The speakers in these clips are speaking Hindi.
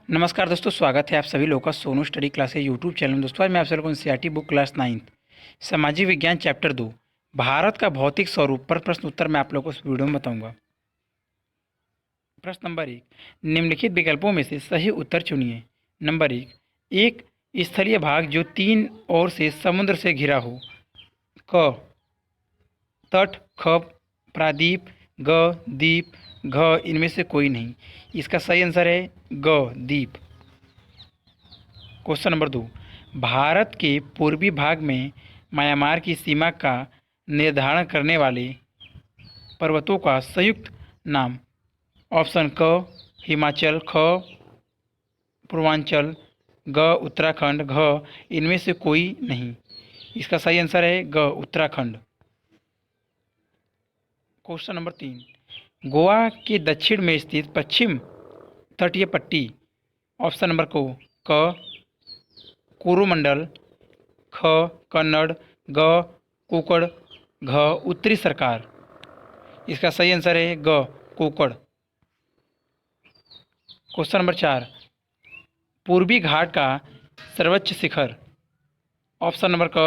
नमस्कार दोस्तों, स्वागत है आप सभी लोगों का Sonu study classes YouTube channel में। दोस्तों आज मैं आप सभी को एनसीईआरटी बुक क्लास 9 सामाजिक विज्ञान चैप्टर 2 भारत का भौतिक स्वरूप पर प्रश्न उत्तर मैं आप लोगों को इस वीडियो में बताऊंगा। प्रश्न नंबर 1, निम्नलिखित विकल्पों में से सही उत्तर चुनिए। नंबर 1, एक स्थलीय भाग जो तीन ओर से समुद्र से घिरा हो। क तट, ख प्रादीप, ग द्वीप, घ इनमें से कोई नहीं। इसका सही आंसर है ग द्वीप। क्वेश्चन नंबर 2, भारत के पूर्वी भाग में म्यांमार की सीमा का निर्धारण करने वाले पर्वतों का संयुक्त नाम। ऑप्शन क हिमाचल, ख पूर्वांचल, ग उत्तराखंड, घ इनमें से कोई नहीं। इसका सही आंसर है ग उत्तराखंड। क्वेश्चन नंबर 3, गोवा के दक्षिण में स्थित पश्चिम तटीय पट्टी। ऑप्शन नंबर को क कोरोमंडल, ख कन्नड़, ग कोकड़, घ उत्तरी सरकार। इसका सही आंसर है ग कोकड़। क्वेश्चन नंबर 4, पूर्वी घाट का सर्वोच्च शिखर। ऑप्शन नंबर क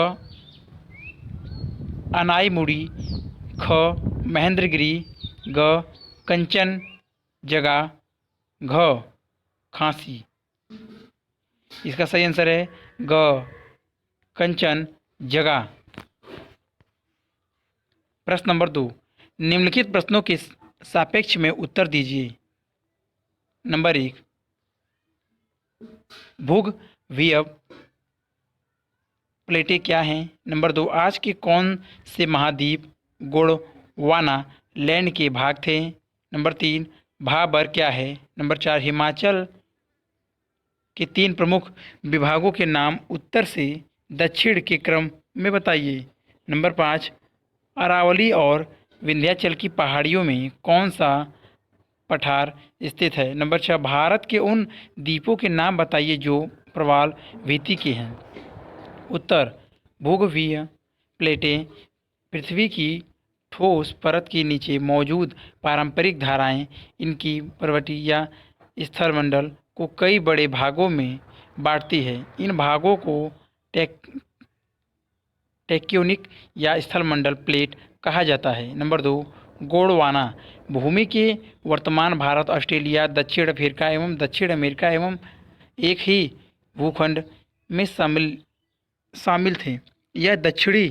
अनाईमुड़ी, ख महेंद्रगिरी, ग कंचनजंगा, घ खांसी। इसका सही आंसर है ग कंचनजंगा। प्रश्न नंबर 2, निम्नलिखित प्रश्नों के सापेक्ष में उत्तर दीजिए। नंबर 1, भूगर्भीय प्लेटें क्या हैं। नंबर 2, आज के कौन से महाद्वीप गोंडवाना लैंड के भाग थे। नंबर 3, भाबर क्या है। नंबर 4, हिमाचल के 3 प्रमुख विभागों के नाम उत्तर से दक्षिण के क्रम में बताइए। नंबर 5, अरावली और विंध्याचल की पहाड़ियों में कौन सा पठार स्थित है। नंबर 6, भारत के उन द्वीपों के नाम बताइए जो प्रवाल भित्ति के हैं। उत्तर, भूगर्भीय प्लेटें पृथ्वी की ठोस परत के नीचे मौजूद पारंपरिक धाराएं इनकी प्रवृत्ति या स्थलमंडल को कई बड़े भागों में बांटती है। इन भागों को टेक्टोनिक या स्थलमंडल प्लेट कहा जाता है। नंबर 2, गोंडवाना भूमि के वर्तमान भारत, ऑस्ट्रेलिया, दक्षिण अफ्रीका एवं दक्षिण अमेरिका एवं एक ही भूखंड में शामिल थे। यह दक्षिणी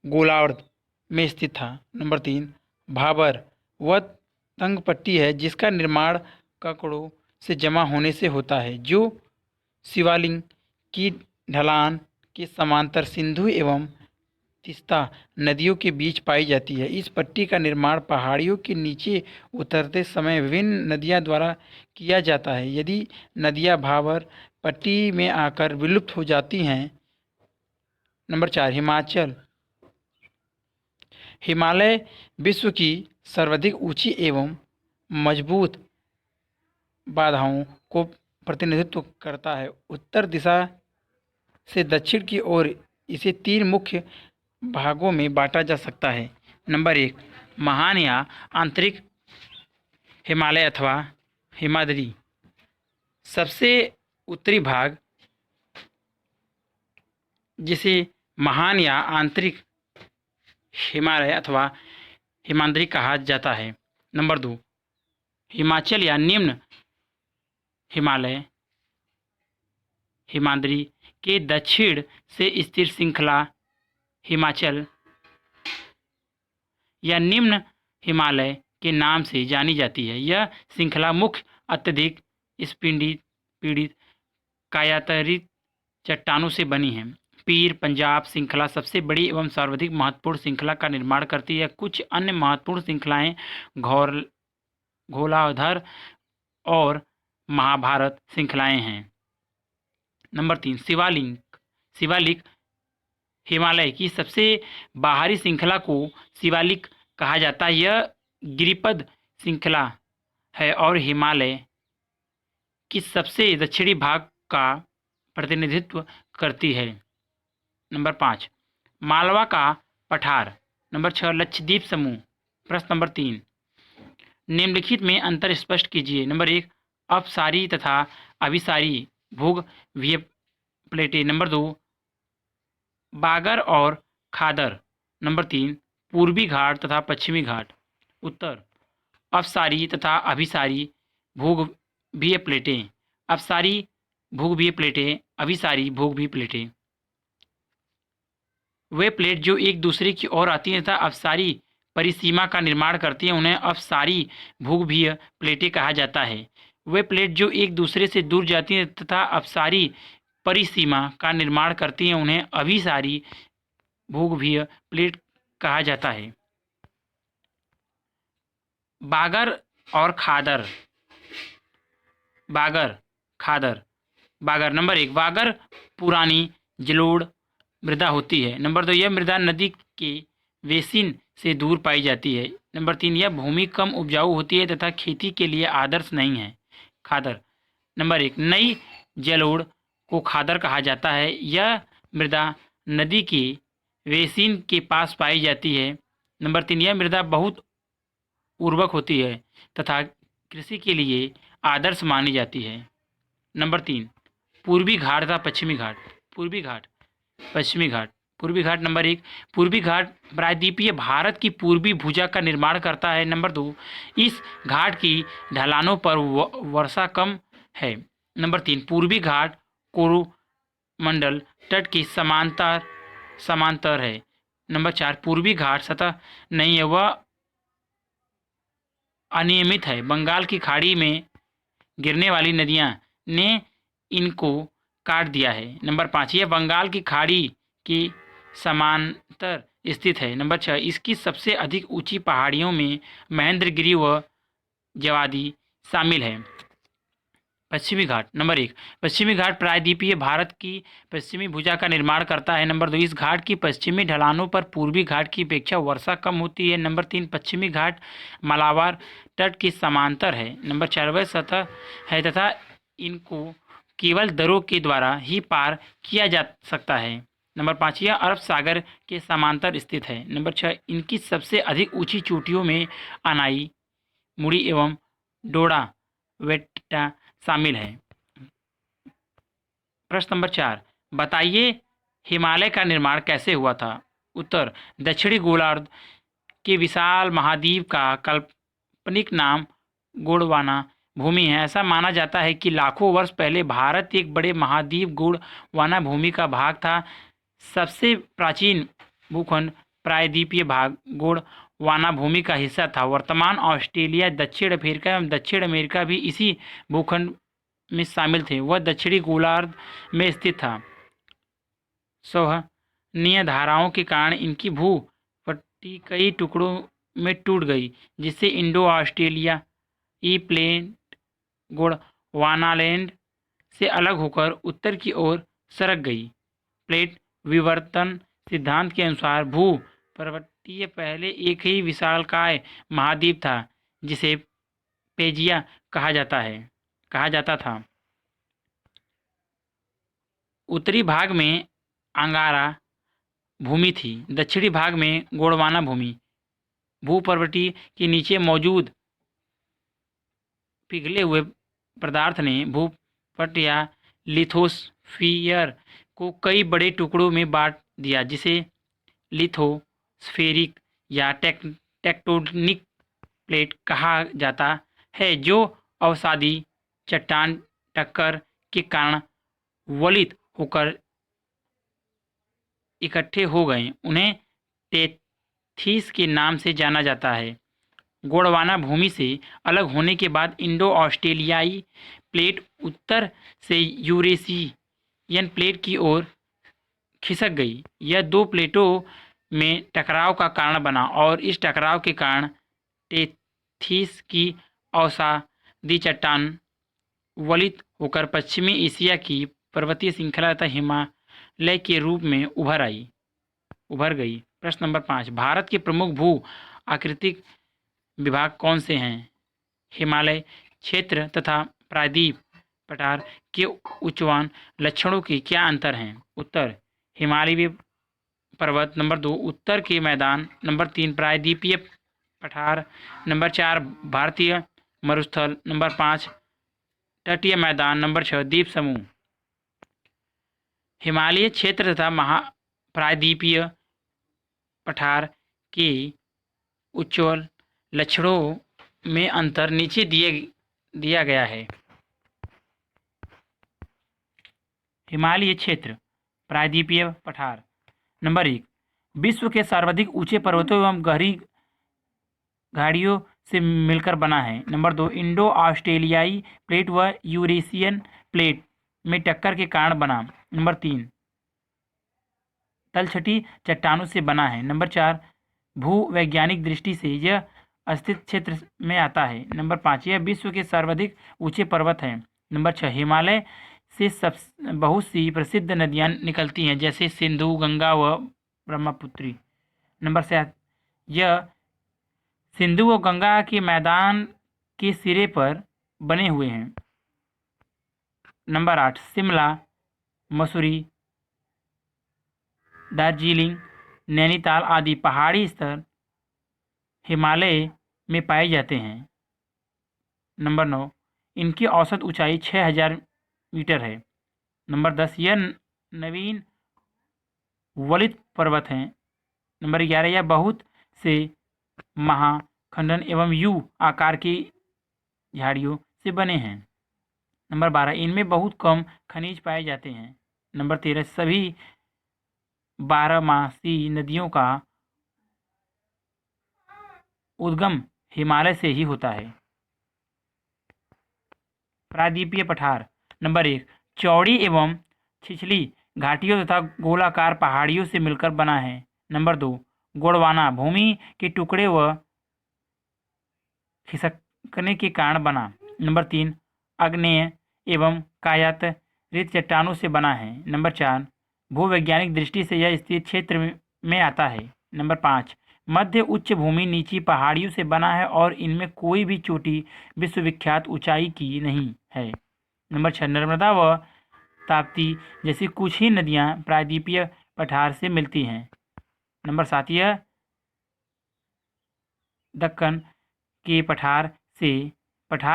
गोलार्ध में स्थित था। नंबर 3, भाबर वह तंग पट्टी है जिसका निर्माण ककड़ों से जमा होने से होता है, जो शिवालिक की ढलान के समांतर सिंधु एवं तीस्ता नदियों के बीच पाई जाती है। इस पट्टी का निर्माण पहाड़ियों के नीचे उतरते समय विभिन्न नदियों द्वारा किया जाता है। यदि नदियां भाबर पट्टी में आकर विलुप्त हो जाती हैं। नंबर 4, हिमालय विश्व की सर्वाधिक ऊंची एवं मजबूत बाधाओं को प्रतिनिधित्व करता है। उत्तर दिशा से दक्षिण की ओर इसे 3 मुख्य भागों में बांटा जा सकता है। नंबर 1, महान या आंतरिक हिमालय अथवा हिमाद्री। सबसे उत्तरी भाग जिसे महान या आंतरिक हिमालय अथवा हिमाद्री कहा जाता है। नंबर 2, हिमाचल या निम्न हिमालय हिमाद्री के दक्षिण से स्थिर श्रृंखला हिमाचल या निम्न हिमालय के नाम से जानी जाती है। यह श्रृंखला मुख्य अत्यधिक पीड़ित कायातरित चट्टानों से बनी है। पीर पंजाब श्रृंखला सबसे बड़ी एवं सर्वाधिक महत्वपूर्ण श्रृंखला का निर्माण करती है। कुछ अन्य महत्वपूर्ण श्रृंखलाएं घोलाधर और महाभारत श्रृंखलाएं हैं। नंबर 3, शिवालिक हिमालय की सबसे बाहरी श्रृंखला को शिवालिक कहा जाता है। यह गिरिपद श्रृंखला है और हिमालय की सबसे दक्षिणी भाग का प्रतिनिधित्व करती है। नंबर 5, मालवा का पठार। नंबर 6, लक्षद्वीप समूह। प्रश्न नंबर 3, निम्नलिखित में अंतर स्पष्ट कीजिए। नंबर 1, अपसारी तथा अभिसारी भूगर्भीय प्लेटें। नंबर 2 बागर और खादर। नंबर 3 पूर्वी घाट तथा पश्चिमी घाट। उत्तर अपसारी तथा अभिसारी भूगर्भीय प्लेटें। अपसारी भूगर्भीय प्लेटें, अभिसारी भूगर्भीय प्लेटें। वे प्लेट जो एक दूसरे की ओर आती हैं तथा अपसारी परिसीमा का निर्माण करती हैं उन्हें अपसारी भूगर्भीय प्लेटें कहा जाता है। वे प्लेट जो एक दूसरे से दूर जाती हैं तथा अपसारी परिसीमा का निर्माण करती हैं उन्हें अभिसारी भूगर्भीय प्लेट कहा जाता है। बागर और खादर। बागर, खादर। बागर। नंबर 1 बागर पुरानी जलोढ़ मृदा होती है। नंबर 2 यह मृदा नदी के बेसिन से दूर पाई जाती है। नंबर 3 यह भूमि कम उपजाऊ होती है तथा खेती के लिए आदर्श नहीं है। खादर। नंबर 1 नई जलोढ़ को खादर कहा जाता है। यह मृदा नदी के बेसिन के पास पाई जाती है। नंबर 3 यह मृदा बहुत उर्वरक होती है तथा कृषि के लिए आदर्श मानी जाती है। नंबर 3 पूर्वी घाट तथा पश्चिमी घाट। पूर्वी घाट, पश्चिमी घाट। पूर्वी घाट। नंबर 1 पूर्वी घाट प्रायद्वीपीय भारत की पूर्वी भुजा का निर्माण करता है। नंबर 2 इस घाट की ढलानों पर वर्षा कम है। नंबर 3 पूर्वी घाट कोरोमंडल तट की समांतर है। नंबर 4 पूर्वी घाट सतह नहीं है, वह अनियमित है। बंगाल की खाड़ी में गिरने वाली नदियां ने इनको काट दिया है। नंबर 5 यह बंगाल की खाड़ी की समांतर स्थित है। नंबर 6 इसकी सबसे अधिक ऊंची पहाड़ियों में महेंद्रगिरी व जवादी शामिल है। पश्चिमी घाट। नंबर 1 पश्चिमी घाट प्रायद्वीपीय भारत की पश्चिमी भुजा का निर्माण करता है। नंबर 2 इस घाट की पश्चिमी ढलानों पर पूर्वी घाट की अपेक्षा वर्षा कम होती है। नंबर 3 पश्चिमी घाट मालाबार तट के समांतर है। नंबर 4 वह सतह है तथा इनको केवल दर्रों के द्वारा ही पार किया जा सकता है। नंबर 5 यह अरब सागर के समांतर स्थित है। नंबर 6 इनकी सबसे अधिक ऊंची चोटियों में अनाई, मुड़ी एवं डोडा वेट्टा शामिल है। प्रश्न नंबर 4 बताइए हिमालय का निर्माण कैसे हुआ था। उत्तर दक्षिणी गोलार्ध के विशाल महाद्वीप का काल्पनिक नाम गोंडवाना भूमि है। ऐसा माना जाता है कि लाखों वर्ष पहले भारत एक बड़े महाद्वीप गोंडवाना भूमि का भाग था। सबसे प्राचीन भूखंड प्रायद्वीपीय भाग गोंडवाना भूमि का हिस्सा था। वर्तमान ऑस्ट्रेलिया, दक्षिण अफ्रीका एवं दक्षिण अमेरिका भी इसी भूखंड में शामिल थे। वह दक्षिणी गोलार्ध में स्थित था। संवहनीय धाराओं के कारण इनकी भू पट्टी कई टुकड़ों में टूट गई, जिससे इंडो ऑस्ट्रेलियाई प्लेट गोंडवानालैंड से अलग होकर उत्तर की ओर सरक गई। प्लेट विवर्तन सिद्धांत के अनुसार भू पर्वतीय पहले एक ही विशालकाय महाद्वीप था जिसे पेजिया कहा जाता था। उत्तरी भाग में अंगारा भूमि थी, दक्षिणी भाग में गोंडवाना भूमि। भूपर्वती के नीचे मौजूद पिघले हुए पदार्थ ने भूपट या लिथोस्फीयर को कई बड़े टुकड़ों में बांट दिया, जिसे लिथोस्फेरिक या टेक्टोनिक प्लेट कहा जाता है, जो अवसादी चट्टान टक्कर के कारण वलित होकर इकट्ठे हो गए। उन्हें टेथीस के नाम से जाना जाता है। गोंडवाना भूमि से अलग होने के बाद इंडो ऑस्ट्रेलियाई प्लेट उत्तर से यूरेशियन प्लेट की ओर खिसक गई। यह दो प्लेटों में टकराव का कारण बना और इस टकराव के कारण टेथीस की अवसादी चट्टान वलित होकर पश्चिमी एशिया की पर्वतीय श्रृंखला तथा हिमालय के रूप में उभर गई। प्रश्न नंबर 5 भारत के प्रमुख भू आकृतिक विभाग कौन से हैं। हिमालय क्षेत्र तथा प्रायद्वीप पठार के उच्चवान लक्षणों के क्या अंतर हैं। उत्तर हिमालयी पर्वत। नंबर 2 उत्तर के मैदान। नंबर 3 प्रायद्वीपीय पठार। नंबर 4 भारतीय मरुस्थल। नंबर 5 तटीय मैदान। नंबर 6 द्वीप समूह। हिमालय क्षेत्र तथा प्रायद्वीपीय पठार के उज्ज्वल लक्षणों में अंतर नीचे दिया गया है। हिमालय क्षेत्र, प्रायद्वीपीय पठार। नंबर 1 विश्व के सर्वाधिक ऊंचे पर्वतों एवं गहरी घाटियों से मिलकर बना है। नंबर 2 इंडो ऑस्ट्रेलियाई प्लेट व यूरेशियन प्लेट में टक्कर के कारण बना। नंबर 3 तलछटी चट्टानों से बना है। नंबर 4 भूवैज्ञानिक दृष्टि से यह अस्थित क्षेत्र में आता है। नंबर 5 यह विश्व के सर्वाधिक ऊंचे पर्वत हैं। नंबर 6 हिमालय से बहुत सी प्रसिद्ध नदियां निकलती हैं, जैसे सिंधु, गंगा व ब्रह्मपुत्री। नंबर 7 यह सिंधु व गंगा के मैदान के सिरे पर बने हुए हैं। नंबर 8 शिमला, मसूरी, दार्जिलिंग, नैनीताल आदि पहाड़ी स्थल हिमालय में पाए जाते हैं। नंबर 9 इनकी औसत ऊंचाई 6000 मीटर है। नंबर 10 यह नवीन वलित पर्वत हैं। नंबर 11 यह बहुत से महाखंडन एवं यू आकार की झाड़ियों से बने हैं। नंबर 12 इनमें बहुत कम खनिज पाए जाते हैं। नंबर 13 सभी बारहमासी नदियों का उद्गम हिमालय से ही होता है। प्रायद्वीपीय पठार। नंबर 1 चौड़ी एवं छिछली घाटियों तथा गोलाकार पहाड़ियों से मिलकर बना है। नंबर 2 गोंडवाना भूमि के टुकड़े व खिसकने के कारण बना। नंबर 3 आग्नेय एवं कायातरित चट्टानों से बना है। नंबर 4 भूवैज्ञानिक दृष्टि से यह स्थित क्षेत्र में आता है। नंबर 5 मध्य उच्च भूमि नीची पहाड़ियों से बना है और इनमें कोई भी चोटी विश्वविख्यात ऊंचाई की नहीं है। नंबर 6 नर्मदा व ताप्ती जैसी कुछ ही नदियां प्रायद्वीपीय पठार से मिलती हैं। नंबर 7 यह दक्कन के पठार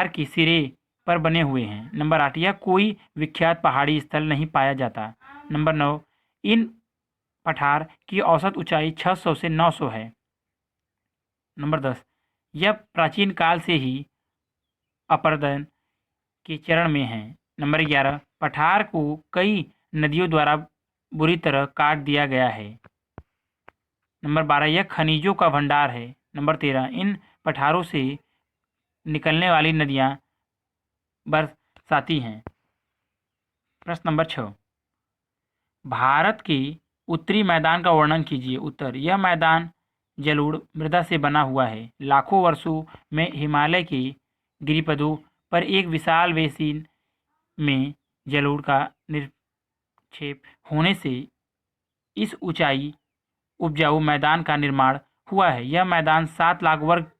के सिरे पर बने हुए हैं। नंबर 8 यह कोई विख्यात पहाड़ी स्थल नहीं पाया जाता। नंबर 9 इन पठार की औसत ऊंचाई 600 से 900 है। नंबर 10 यह प्राचीन काल से ही अपरदन के चरण में है। नंबर 11 पठार को कई नदियों द्वारा बुरी तरह काट दिया गया है। नंबर 12 यह खनिजों का भंडार है। नंबर 13 इन पठारों से निकलने वाली नदियां बरसाती हैं। प्रश्न नंबर 6 भारत के उत्तरी मैदान का वर्णन कीजिए। उत्तर यह मैदान जलोढ़ मृदा से बना हुआ है। लाखों वर्षों में हिमालय के गिरिपदों पर एक विशाल बेसिन में जलोढ़ का निक्षेप होने से इस ऊंचाई उपजाऊ मैदान का निर्माण हुआ है। यह मैदान 7 लाख वर्ग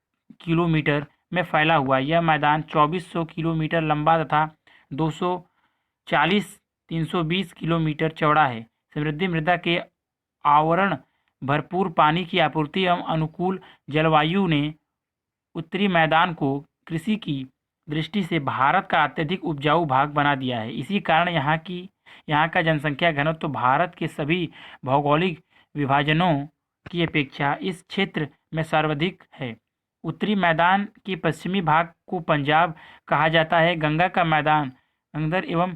किलोमीटर में फैला हुआ है। यह मैदान 2400 किलोमीटर लंबा तथा 240-320 किलोमीटर चौड़ा है। समृद्ध मृदा के आवरण, भरपूर पानी की आपूर्ति एवं अनुकूल जलवायु ने उत्तरी मैदान को कृषि की दृष्टि से भारत का अत्यधिक उपजाऊ भाग बना दिया है। इसी कारण यहाँ का जनसंख्या घनत्व भारत के सभी भौगोलिक विभाजनों की अपेक्षा इस क्षेत्र में सर्वाधिक है। उत्तरी मैदान के पश्चिमी भाग को पंजाब कहा जाता है। गंगा का मैदान गंगदर एवं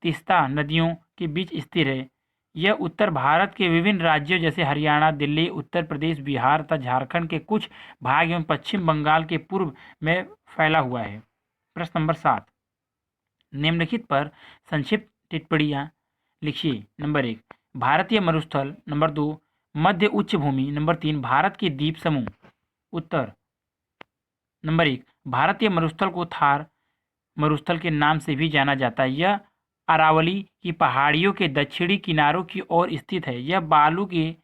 तीस्ता नदियों के बीच स्थित है। यह उत्तर भारत के विभिन्न राज्यों जैसे हरियाणा, दिल्ली, उत्तर प्रदेश, बिहार तथा झारखंड के कुछ भाग एवं पश्चिम बंगाल के पूर्व में फैला हुआ है। प्रश्न नंबर 7 निम्नलिखित पर संक्षिप्त टिप्पणियाँ लिखिए। नंबर 1 भारतीय मरुस्थल। नंबर 2 मध्य उच्च भूमि। नंबर 3 भारत के द्वीप समूह। उत्तर नंबर 1 भारतीय मरुस्थल को थार मरुस्थल के नाम से भी जाना जाता है। यह अरावली की पहाड़ियों के दक्षिणी किनारों की ओर स्थित है। यह बालू के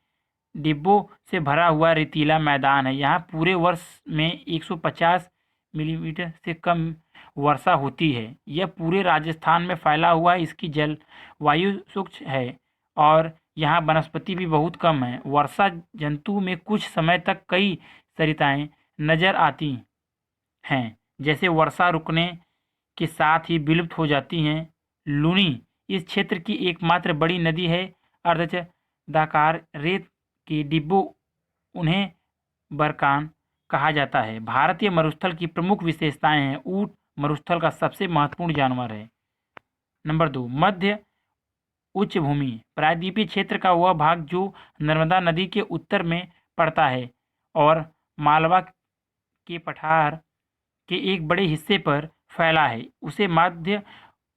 डिब्बों से भरा हुआ रेतीला मैदान है। यहाँ पूरे वर्ष में 150 मिलीमीटर से कम वर्षा होती है। यह पूरे राजस्थान में फैला हुआ है। इसकी जलवायु शुष्क है और यहाँ वनस्पति भी बहुत कम है। वर्षा जंतु में कुछ समय तक कई सरिताएं नजर आती हैं, जैसे वर्षा रुकने के साथ ही विलुप्त हो जाती हैं। लूनी इस क्षेत्र की एकमात्र बड़ी नदी है। अर्धचंद्राकार रेत के डिब्बों उन्हें बरकान कहा जाता है। भारतीय मरुस्थल की प्रमुख विशेषताएं हैं। ऊंट मरुस्थल का सबसे महत्वपूर्ण जानवर है। नंबर 2, मध्य उच्च भूमि, प्रायद्वीपीय क्षेत्र का वह भाग जो नर्मदा नदी के उत्तर में पड़ता है और मालवा के पठार के एक बड़े हिस्से पर फैला है, उसे मध्य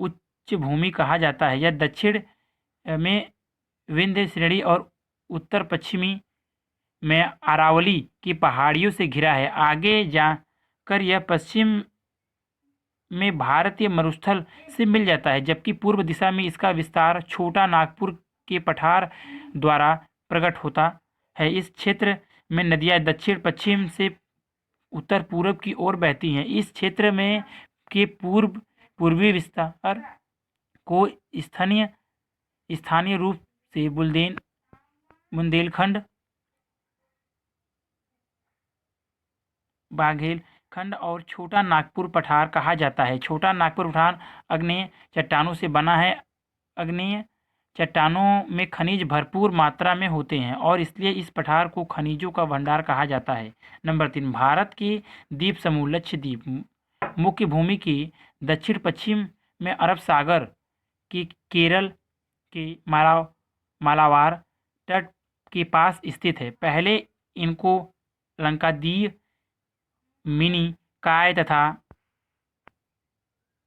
उच्च भूमि कहा जाता है। यह दक्षिण में विंध्य श्रेणी और उत्तर पश्चिमी में अरावली की पहाड़ियों से घिरा है। आगे जाकर यह पश्चिम में भारतीय मरुस्थल से मिल जाता है, जबकि पूर्व दिशा में इसका विस्तार छोटा नागपुर के पठार द्वारा प्रकट होता है। इस क्षेत्र में नदियां दक्षिण पश्चिम से उत्तर पूर्व की ओर बहती हैं। इस क्षेत्र में के पूर्वी विस्तार को स्थानीय रूप से बुंदेलखंड, बाघेलखंड और छोटा नागपुर पठार कहा जाता है। छोटा नागपुर पठार आग्नेय चट्टानों से बना है। आग्नेय चट्टानों में खनिज भरपूर मात्रा में होते हैं और इसलिए इस पठार को खनिजों का भंडार कहा जाता है। नंबर 3, भारत के द्वीप समूह लक्षद्वीप मुख्य भूमि के दक्षिण पश्चिम में अरब सागर की केरल के मालाबार तट के पास स्थित है। पहले इनको लंकादीप, मिनी काय तथा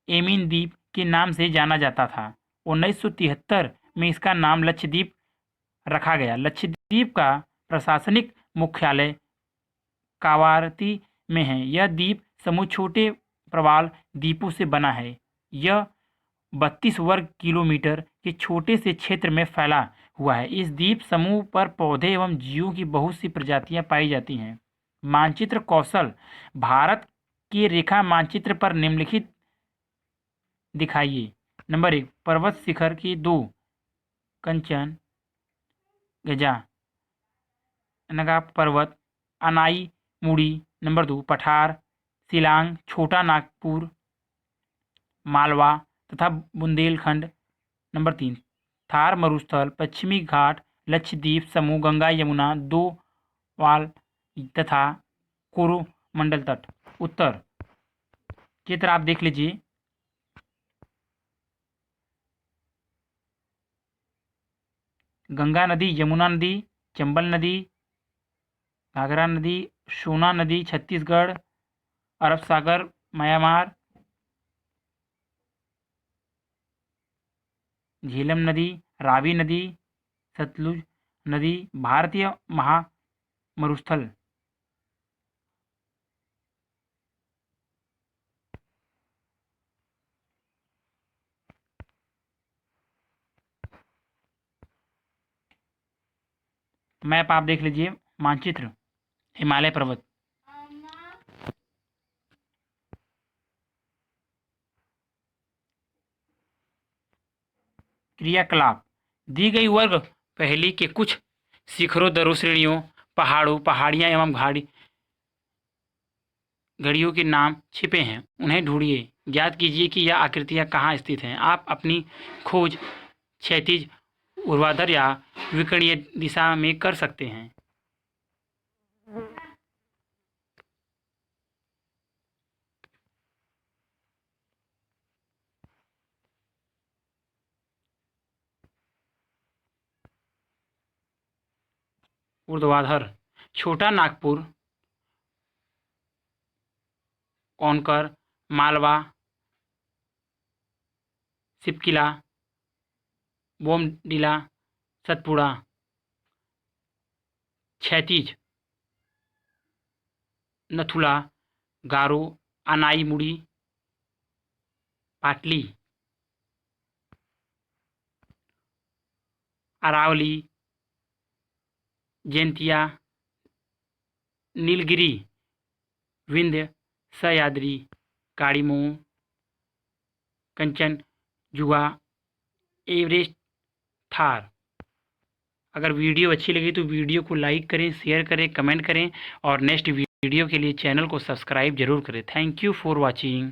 एमिन द्वीप के नाम से जाना जाता था। 1973 में इसका नाम लक्षद्वीप रखा गया। लक्षद्वीप का प्रशासनिक मुख्यालय कावारती में है। यह द्वीप समूह छोटे प्रवाल द्वीपों से बना है। यह 32 वर्ग किलोमीटर के छोटे से क्षेत्र में फैला हुआ है। इस द्वीप समूह पर पौधे एवं जीवों की बहुत सी प्रजातियां पाई जाती हैं। मानचित्र कौशल, भारत के रेखा मानचित्र पर निम्नलिखित दिखाइए। नंबर 1, पर्वत शिखर की 2, कंचन नगा पर्वत, अनाई मुड़ी। नंबर 2, पठार, शिलांग, छोटा नागपुर, मालवा तथा बुंदेलखंड। नंबर 3, थार मरुस्थल, पश्चिमी घाट, लक्षद्वीप समूह, गंगा यमुना, 2 वाल तथा कोरोमंडल तट। उत्तर चित्र आप देख लीजिए। गंगा नदी, यमुना नदी, चंबल नदी, घाघरा नदी, सोना नदी छत्तीसगढ़, अरब सागर म्यांमार, झेलम नदी, रावी नदी, सतलुज नदी, भारतीय महामरुस्थल। मैप आप देख लीजिए, मानचित्र, हिमालय पर्वत। क्रियाकलाप, दी गई वर्ग पहेली के कुछ शिखरों, दर्रों, श्रेणियों, पहाड़ों, पहाड़ियाँ एवं घड़ियों के नाम छिपे हैं। उन्हें ढूंढिए। ज्ञात कीजिए कि यह आकृतियाँ कहाँ स्थित हैं। आप अपनी खोज क्षैतिज, ऊर्ध्वाधर या विकर्णीय दिशा में कर सकते हैं। ऊर्ध्वाधर, छोटा नागपुर, कोनकर, मालवा, सिपकिला, बोमडिला, सतपुड़ा। क्षैतिज, नथुला, गारो, अनाई मुड़ी, पाटली, अरावली, जैंतिया, नीलगिरी, विंध्य, सह्याद्री, काड़ीमोह, कंचनजुगा, एवरेस्ट, थार। अगर वीडियो अच्छी लगी तो वीडियो को लाइक करें, शेयर करें, कमेंट करें और नेक्स्ट वीडियो के लिए चैनल को सब्सक्राइब जरूर करें। Thank you for watching.